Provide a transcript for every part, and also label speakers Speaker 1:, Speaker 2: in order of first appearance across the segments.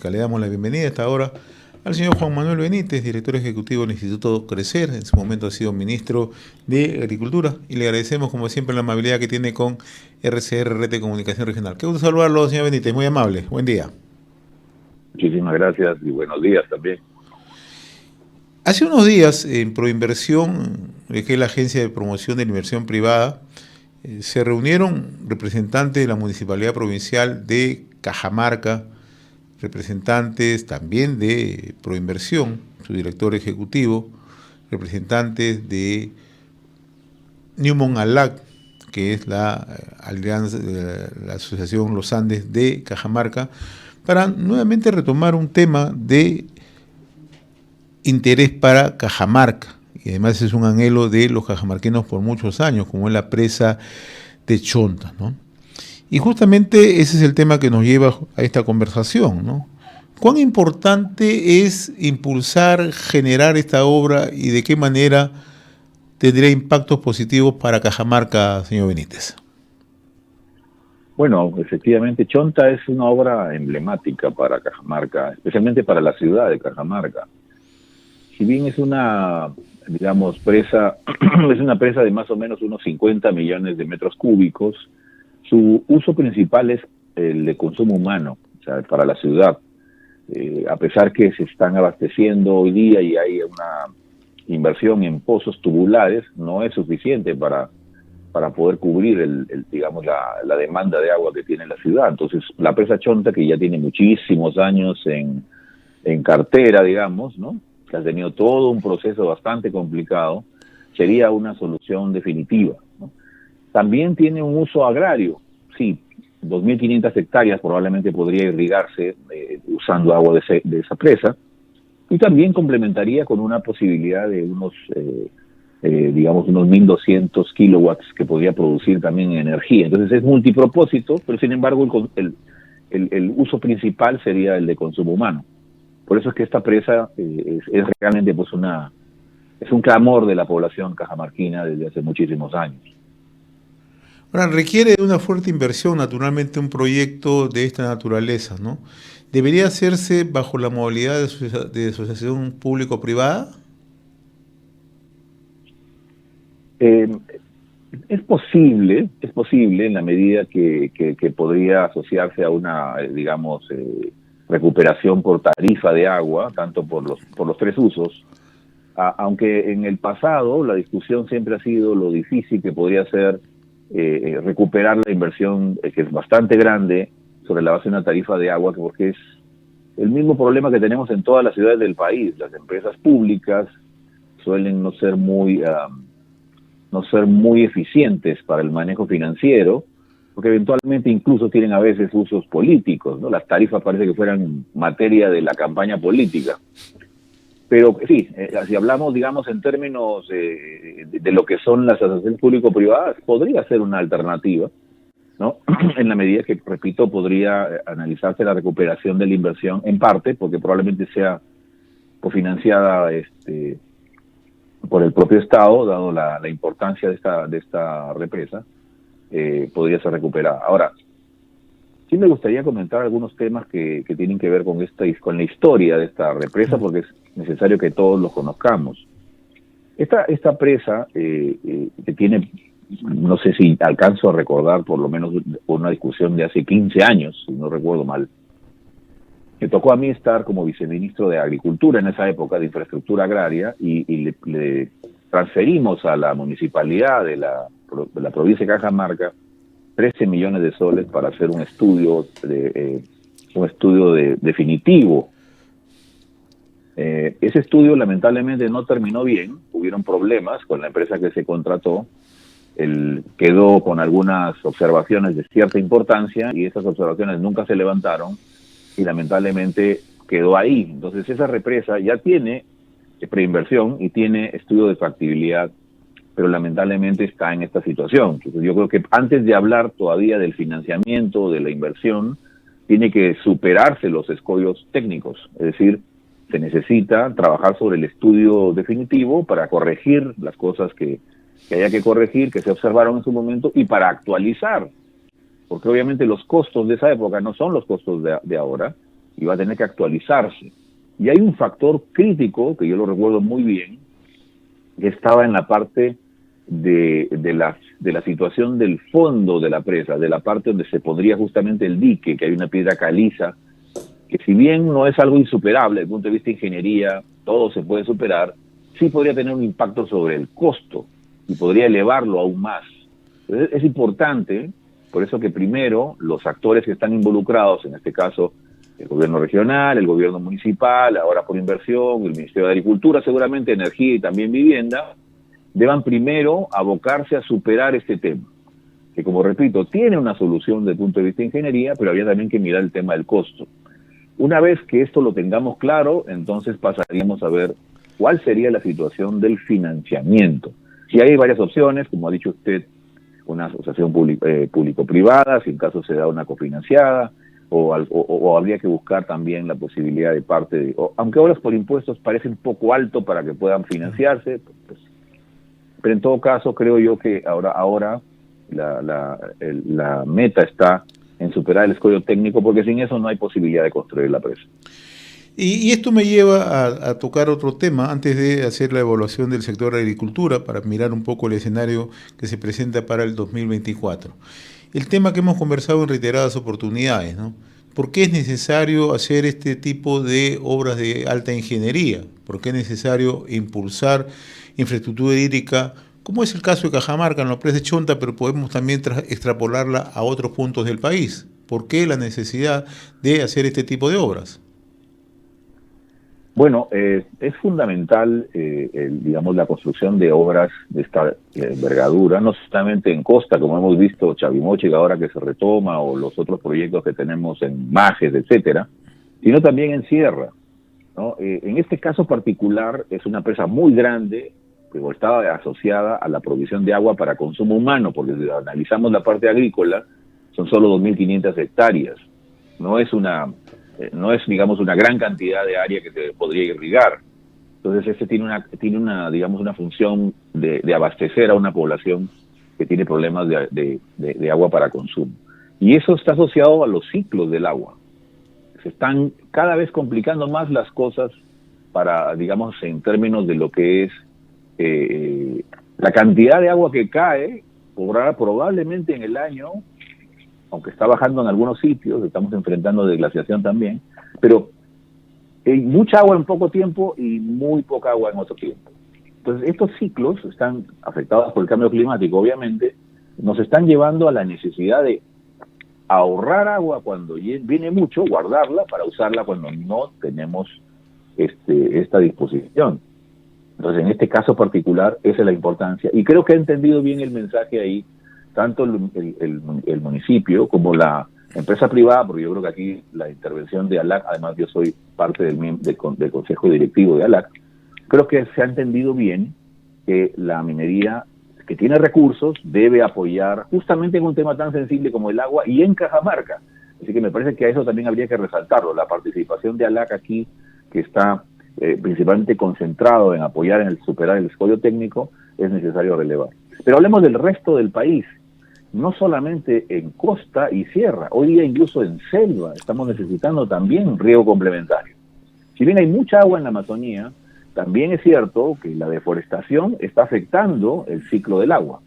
Speaker 1: que le damos la bienvenida a esta hora al señor Juan Manuel Benítez, director ejecutivo del Instituto Crecer. En su momento ha sido ministro de Agricultura y le agradecemos como siempre la amabilidad que tiene con RCR, Red de Comunicación Regional. Qué gusto saludarlo, señor Benítez, muy amable. Buen día.
Speaker 2: Muchísimas gracias y buenos días también.
Speaker 1: Hace unos días en Proinversión, que es la agencia de promoción de la inversión privada, se reunieron representantes de la Municipalidad Provincial de Cajamarca, representantes también de Proinversión, su director ejecutivo, representantes de Newmont Alac, que es la alianza, la Asociación Los Andes de Cajamarca, para nuevamente retomar un tema de interés para Cajamarca, y además es un anhelo de los cajamarquenos por muchos años, como es la presa de Chonta, ¿no? Y justamente ese es el tema que nos lleva a esta conversación, ¿no? ¿Cuán importante es impulsar, generar esta obra y de qué manera tendría impactos positivos para Cajamarca, señor Benítez?
Speaker 2: Bueno, efectivamente, Chonta es una obra emblemática para Cajamarca, especialmente para la ciudad de Cajamarca. Si bien es una, digamos, presa, es una presa de más o menos unos 50 millones de metros cúbicos, su uso principal es el de consumo humano, o sea, para la ciudad. A pesar que se están abasteciendo hoy día y hay una inversión en pozos tubulares, no es suficiente para poder cubrir digamos, la demanda de agua que tiene la ciudad. Entonces, la presa Chonta, que ya tiene muchísimos años en cartera, digamos, ¿no?, que ha tenido todo un proceso bastante complicado, sería una solución definitiva, ¿no? También tiene un uso agrario, sí, 2.500 hectáreas probablemente podría irrigarse usando agua de esa presa, y también complementaría con una posibilidad de digamos, unos 1.200 kilowatts que podría producir también energía. Entonces es multipropósito, pero sin embargo el uso principal sería el de consumo humano. Por eso es que esta presa es realmente pues es un clamor de la población cajamarquina desde hace muchísimos años.
Speaker 1: Ahora, requiere de una fuerte inversión, naturalmente, un proyecto de esta naturaleza, ¿no? ¿Debería hacerse bajo la modalidad de asociación público-privada?
Speaker 2: Eh, es posible en la medida que podría asociarse a una, digamos, recuperación por tarifa de agua, tanto por los tres usos, aunque en el pasado la discusión siempre ha sido lo difícil que podría ser recuperar la inversión, que es bastante grande, sobre la base de una tarifa de agua, porque es el mismo problema que tenemos en todas las ciudades del país. Las empresas públicas suelen no ser muy eficientes para el manejo financiero, porque eventualmente incluso tienen a veces usos políticos, ¿no? Las tarifas parece que fueran materia de la campaña política. Pero sí, si hablamos, digamos, en términos de lo que son las asociaciones público-privadas, podría ser una alternativa, ¿no? En la medida que, repito, podría analizarse la recuperación de la inversión en parte, porque probablemente sea cofinanciada por el propio Estado, dado la importancia de esta represa, podría ser recuperada. Ahora, sí me gustaría comentar algunos temas que tienen que ver con la historia de esta represa, porque es necesario que todos los conozcamos. Esta presa, que tiene, no sé si alcanzo a recordar, por lo menos una discusión de hace 15 años, si no recuerdo mal, me tocó a mí estar como viceministro de Agricultura en esa época, de Infraestructura Agraria, y le transferimos a la municipalidad de la provincia de Cajamarca 13 millones de soles para hacer un estudio definitivo. Ese estudio lamentablemente no terminó bien, hubieron problemas con la empresa que se contrató, quedó con algunas observaciones de cierta importancia y esas observaciones nunca se levantaron y lamentablemente quedó ahí. Entonces esa represa ya tiene preinversión y tiene estudio de factibilidad, pero lamentablemente está en esta situación. Entonces yo creo que antes de hablar todavía del financiamiento, de la inversión, tiene que superarse los escollos técnicos, es decir, se necesita trabajar sobre el estudio definitivo para corregir las cosas que haya que corregir, que se observaron en su momento, y para actualizar, porque obviamente los costos de esa época no son los costos de ahora, y va a tener que actualizarse. Y hay un factor crítico, que yo lo recuerdo muy bien, que estaba en la parte de la situación del fondo de la presa, de la parte donde se pondría justamente el dique, que hay una piedra caliza, que si bien no es algo insuperable desde el punto de vista de ingeniería, todo se puede superar, sí podría tener un impacto sobre el costo y podría elevarlo aún más. Entonces, es importante, por eso que primero los actores que están involucrados, en este caso el gobierno regional, el gobierno municipal, ahora por inversión, el Ministerio de Agricultura, seguramente Energía y también Vivienda, deban primero abocarse a superar este tema, que como repito, tiene una solución desde el punto de vista de ingeniería, pero habría también que mirar el tema del costo. Una vez que esto lo tengamos claro, entonces pasaríamos a ver cuál sería la situación del financiamiento. Si hay varias opciones, como ha dicho usted, una asociación público-privada, si en caso se da una cofinanciada, o habría que buscar también la posibilidad de parte de, aunque ahora por impuestos parece un poco alto para que puedan financiarse, pues, pero en todo caso creo yo que ahora la meta está en superar el escollo técnico, porque sin eso no hay posibilidad de construir la presa.
Speaker 1: Y esto me lleva a tocar otro tema antes de hacer la evaluación del sector de agricultura para mirar un poco el escenario que se presenta para el 2024. El tema que hemos conversado en reiteradas oportunidades, ¿no? ¿Por qué es necesario hacer este tipo de obras de alta ingeniería? ¿Por qué es necesario impulsar infraestructura hídrica, como es el caso de Cajamarca, en la presa de Chonta, pero podemos también extrapolarla a otros puntos del país? ¿Por qué la necesidad de hacer este tipo de obras?
Speaker 2: Bueno, es fundamental, digamos, la construcción de obras de esta envergadura, no solamente en costa, como hemos visto, Chavimochic ahora que se retoma, o los otros proyectos que tenemos en Majes, etcétera, sino también en sierra, ¿no? En este caso particular es una presa muy grande, que estaba asociada a la provisión de agua para consumo humano, porque si analizamos la parte agrícola, son solo 2.500 hectáreas, no es digamos una gran cantidad de área que se podría irrigar. Entonces este tiene una digamos una función de abastecer a una población que tiene problemas de agua para consumo. Y eso está asociado a los ciclos del agua. Se están cada vez complicando más las cosas para, digamos, en términos de lo que es la cantidad de agua que cae, probablemente en el año, aunque está bajando en algunos sitios, estamos enfrentando desglaciación también, pero hay mucha agua en poco tiempo y muy poca agua en otro tiempo. Entonces, estos ciclos están afectados por el cambio climático, obviamente, nos están llevando a la necesidad de ahorrar agua cuando viene mucho, guardarla para usarla cuando no tenemos esta disposición. Entonces, en este caso particular, esa es la importancia. Y creo que ha entendido bien el mensaje ahí, tanto el municipio como la empresa privada, porque yo creo que aquí la intervención de ALAC, además yo soy parte del consejo directivo de ALAC, creo que se ha entendido bien que la minería que tiene recursos debe apoyar justamente en un tema tan sensible como el agua y en Cajamarca. Así que me parece que a eso también habría que resaltarlo, la participación de ALAC aquí, que está principalmente concentrado en apoyar en el superar el escollo técnico, es necesario relevar. Pero hablemos del resto del país, no solamente en costa y sierra, hoy día incluso en selva estamos necesitando también riego complementario. Si bien hay mucha agua en la Amazonía, también es cierto que la deforestación está afectando el ciclo del agua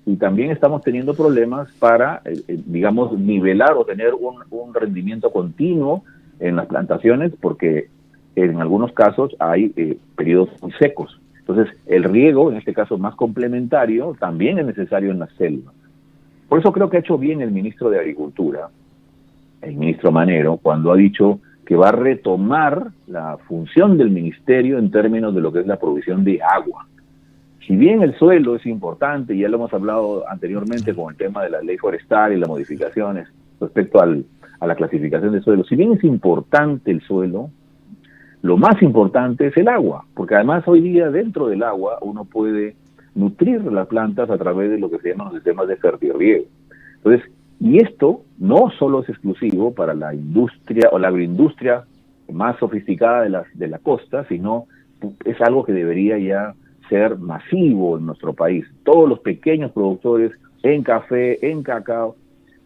Speaker 2: y también estamos teniendo problemas para, digamos, nivelar o tener un rendimiento continuo en las plantaciones, porque en algunos casos hay periodos muy secos. Entonces, el riego, en este caso más complementario, también es necesario en la selva. Por eso creo que ha hecho bien el ministro de Agricultura, el ministro Manero, cuando ha dicho que va a retomar la función del ministerio en términos de lo que es la provisión de agua. Si bien el suelo es importante, y ya lo hemos hablado anteriormente con el tema de la ley forestal y las modificaciones respecto a la clasificación de suelo, si bien es importante el suelo, lo más importante es el agua, porque además hoy día dentro del agua uno puede nutrir las plantas a través de lo que se llaman los sistemas de fertirriego. Entonces, y esto no solo es exclusivo para la industria o la agroindustria más sofisticada de la costa, sino es algo que debería ya ser masivo en nuestro país. Todos los pequeños productores en café, en cacao,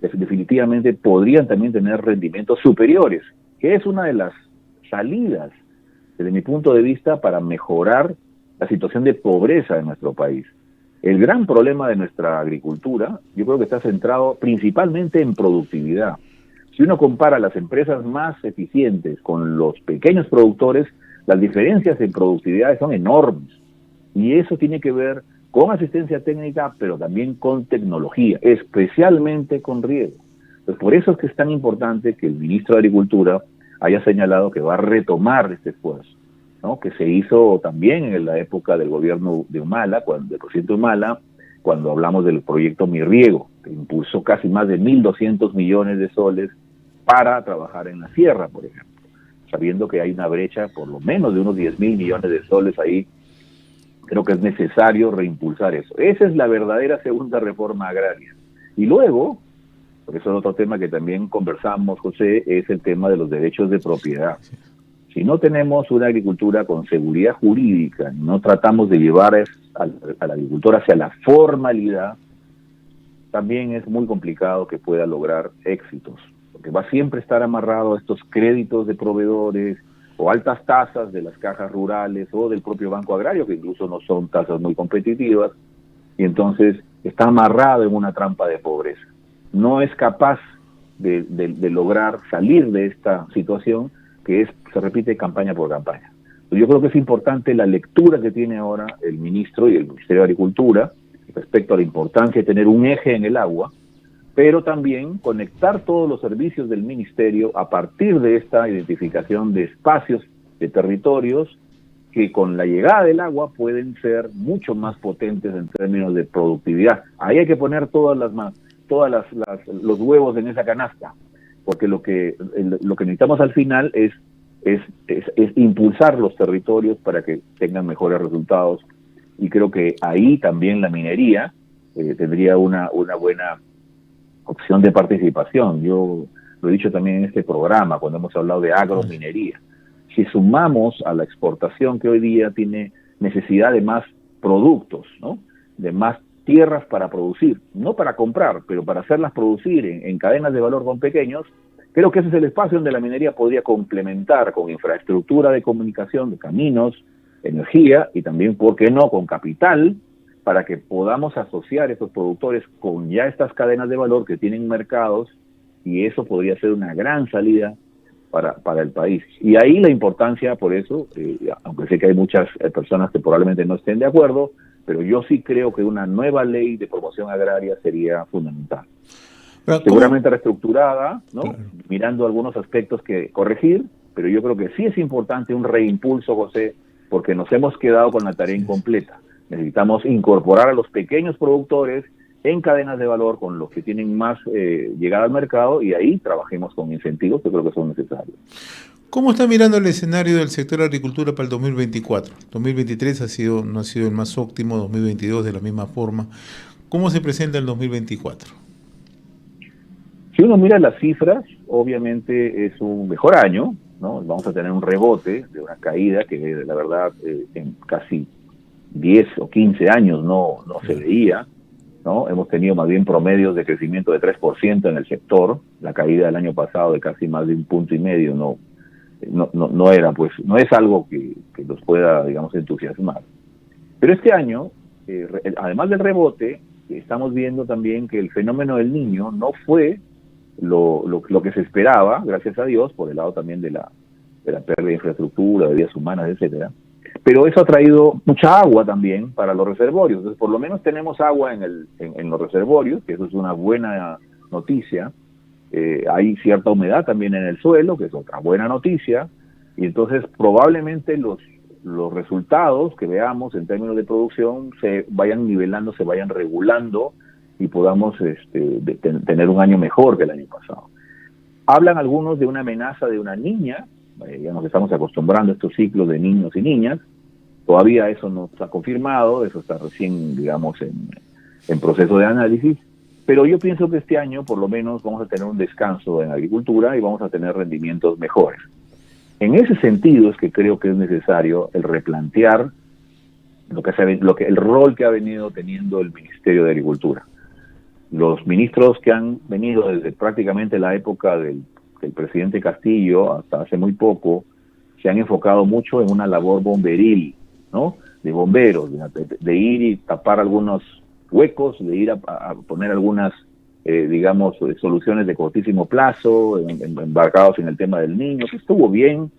Speaker 2: definitivamente podrían también tener rendimientos superiores que es una de las salidas, desde mi punto de vista, para mejorar la situación de pobreza en nuestro país. El gran problema de nuestra agricultura, yo creo que está centrado principalmente en productividad. Si uno compara las empresas más eficientes con los pequeños productores, las diferencias en productividad son enormes. Y eso tiene que ver con asistencia técnica, pero también con tecnología, especialmente con riego. Entonces, por eso es que es tan importante que el ministro de Agricultura haya señalado que va a retomar este esfuerzo, ¿no? Que se hizo también en la época del gobierno de Humala, del presidente Humala, cuando hablamos del proyecto Mi Riego, que impulsó casi más de 1.200 millones de soles para trabajar en la sierra, por ejemplo, sabiendo que hay una brecha por lo menos de unos 10.000 millones de soles ahí. Creo que es necesario reimpulsar eso. Esa es la verdadera segunda reforma agraria. Y luego, porque eso es otro tema que también conversamos, José, es el tema de los derechos de propiedad. Si no tenemos una agricultura con seguridad jurídica, no tratamos de llevar al agricultor hacia la formalidad, también es muy complicado que pueda lograr éxitos, porque va a siempre estar amarrado a estos créditos de proveedores o altas tasas de las cajas rurales o del propio Banco Agrario, que incluso no son tasas muy competitivas, y entonces está amarrado en una trampa de pobreza. No es capaz de lograr salir de esta situación que se repite campaña por campaña. Yo creo que es importante la lectura que tiene ahora el ministro y el Ministerio de Agricultura respecto a la importancia de tener un eje en el agua, pero también conectar todos los servicios del ministerio a partir de esta identificación de espacios, de territorios, que con la llegada del agua pueden ser mucho más potentes en términos de productividad. Ahí hay que poner todos los huevos en esa canasta, porque lo que necesitamos al final es impulsar los territorios para que tengan mejores resultados, y creo que ahí también la minería tendría una buena opción de participación. Yo lo he dicho también en este programa cuando hemos hablado de agrominería. Si sumamos a la exportación, que hoy día tiene necesidad de más productos, ¿no? De más tierras para producir, no para comprar, pero para hacerlas producir en cadenas de valor con pequeños, creo que ese es el espacio donde la minería podría complementar con infraestructura de comunicación, de caminos, energía y también, ¿por qué no?, con capital, para que podamos asociar esos productores con ya estas cadenas de valor que tienen mercados, y eso podría ser una gran salida para el país. Y ahí la importancia, por eso, aunque sé que hay muchas personas que probablemente no estén de acuerdo, pero yo sí creo que una nueva ley de promoción agraria sería fundamental. Seguramente reestructurada, ¿no? Claro. Mirando algunos aspectos que corregir, pero yo creo que sí es importante un reimpulso, José, porque nos hemos quedado con la tarea incompleta. Necesitamos incorporar a los pequeños productores en cadenas de valor con los que tienen más llegada al mercado, y ahí trabajemos con incentivos que creo que son necesarios.
Speaker 1: ¿Cómo está mirando el escenario del sector de agricultura para el 2024? 2023 no ha sido el más óptimo, 2022 de la misma forma. ¿Cómo se presenta el 2024?
Speaker 2: Si uno mira las cifras, obviamente es un mejor año, ¿no? Vamos a tener un rebote de una caída que la verdad en casi 10 o 15 años no se veía, ¿no? Hemos tenido más bien promedios de crecimiento de 3% en el sector. La caída del año pasado de casi más de 1,5 puntos no era, pues, no es algo que nos pueda, digamos, entusiasmar. Pero este año, además del rebote, estamos viendo también que el fenómeno del Niño no fue lo que se esperaba, gracias a Dios, por el lado también de la pérdida de infraestructura, de vidas humanas, etcétera. Pero eso ha traído mucha agua también para los reservorios. Entonces, por lo menos tenemos agua en los reservorios, que eso es una buena noticia. Hay cierta humedad también en el suelo, que es otra buena noticia. Y entonces probablemente los resultados que veamos en términos de producción se vayan nivelando, se vayan regulando, y podamos tener un año mejor que el año pasado. Hablan algunos de una amenaza de una niña. Ya nos estamos acostumbrando a estos ciclos de niños y niñas. Todavía eso no está confirmado, eso está recién, digamos, en proceso de análisis, pero yo pienso que este año por lo menos vamos a tener un descanso en agricultura y vamos a tener rendimientos mejores. En ese sentido es que creo que es necesario el replantear el rol que ha venido teniendo el Ministerio de Agricultura. Los ministros que han venido desde prácticamente la época del que el presidente Castillo, hasta hace muy poco, se han enfocado mucho en una labor bomberil, ¿no? De bomberos, de ir y tapar algunos huecos, de ir a poner algunas, digamos, soluciones de cortísimo plazo, embarcados en el tema del niño, que estuvo bien,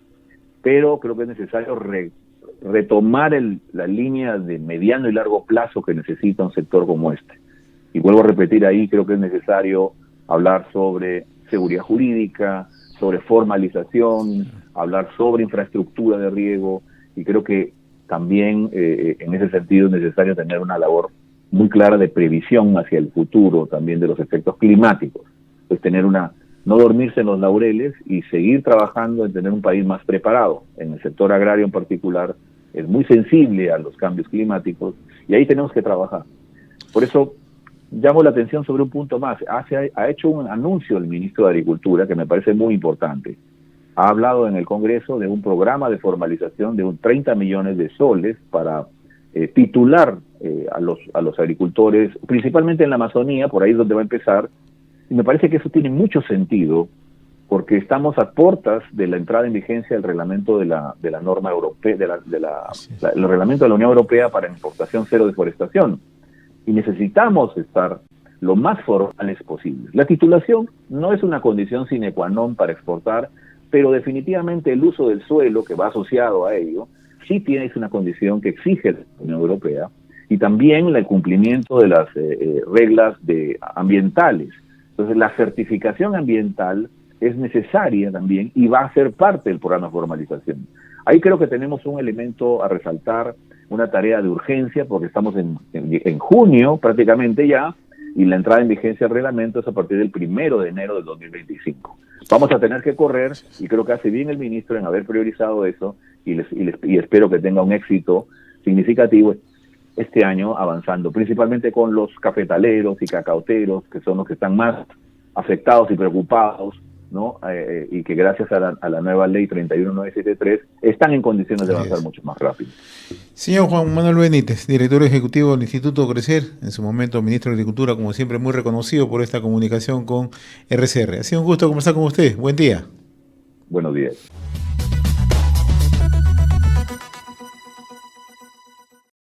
Speaker 2: pero creo que es necesario retomar la línea de mediano y largo plazo que necesita un sector como este. Y vuelvo a repetir ahí, creo que es necesario hablar sobre seguridad jurídica, sobre formalización, hablar sobre infraestructura de riego, y creo que también en ese sentido es necesario tener una labor muy clara de previsión hacia el futuro también de los efectos climáticos. Pues no dormirse en los laureles y seguir trabajando en tener un país más preparado. En el sector agrario en particular es muy sensible a los cambios climáticos y ahí tenemos que trabajar. Por eso llamo la atención sobre un punto más. Ha hecho un anuncio el ministro de Agricultura que me parece muy importante. Ha hablado en el Congreso de un programa de formalización de 30 millones de soles para titular a los agricultores, principalmente en la Amazonía, por ahí es donde va a empezar, y me parece que eso tiene mucho sentido, porque estamos a puertas de la entrada en vigencia del reglamento de la norma europea, el reglamento de la Unión Europea para importación cero deforestación, y necesitamos estar lo más formales posible. La titulación no es una condición sine qua non para exportar, pero definitivamente el uso del suelo que va asociado a ello sí es una condición que exige la Unión Europea, y también el cumplimiento de las reglas ambientales. Entonces la certificación ambiental es necesaria también y va a ser parte del programa de formalización. Ahí creo que tenemos un elemento a resaltar, una tarea de urgencia, porque estamos en junio prácticamente ya, y la entrada en vigencia del reglamento es a partir del 1 de enero del 2025. Vamos a tener que correr, y creo que hace bien el ministro en haber priorizado eso, y espero que tenga un éxito significativo este año avanzando, principalmente con los cafetaleros y cacauteros, que son los que están más afectados y preocupados, ¿no? Y que gracias a la nueva ley 31973 están en condiciones de avanzar mucho más rápido.
Speaker 1: Señor Juan Manuel Benítez, director ejecutivo del Instituto Crecer, en su momento ministro de Agricultura, como siempre muy reconocido por esta comunicación con RCR. Ha sido un gusto conversar con usted. Buen día.
Speaker 2: Buenos días.